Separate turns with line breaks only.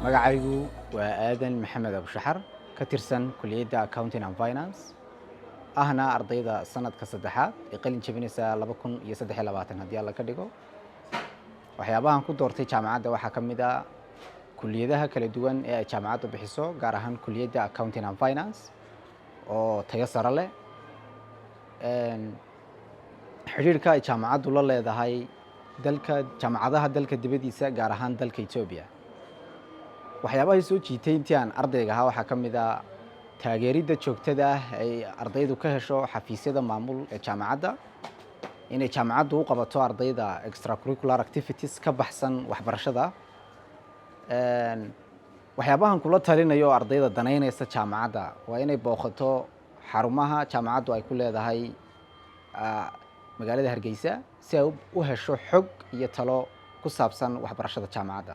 magacaygu waa aadan maxamed abushaxar ka tirsan kulliyadda accounting and finance ahna ardayda sanadka saddexaad ee qalin jabinaysa 2023 haddii alla ka dhigo waxyaabahan ku doortay jaamacadda waxaa ka mid ah kulliyadaha kala duwan ee ay jaamacaddu bixiso gaar ahaan kulliyadda accounting and finance oo tayo sare leh xiriirka ay jaamacaddu la leedahay jaamacadaha dalka dibadiisa gaar ahaan dalka Ethiopia waxyaabaha soo jiitay intii aan ardayga ahaa waxaa ka mid ah taageeridda joogtada ah ay ardaydu ka hesho xafiisyada maamul ee jaamacadda inay jaamacaddu u qabato ardayda extracurricular activities ka baxsan waxbarashada waxyaabahan kula talinayo ardayda danaynaysa jaamacadda waa inay booqato xarumaha jaamacaddu ay ku leedahay magaalada Hargeysa si ay u hesho xog iyo talo ku saabsan waxbarashada jaamacadda.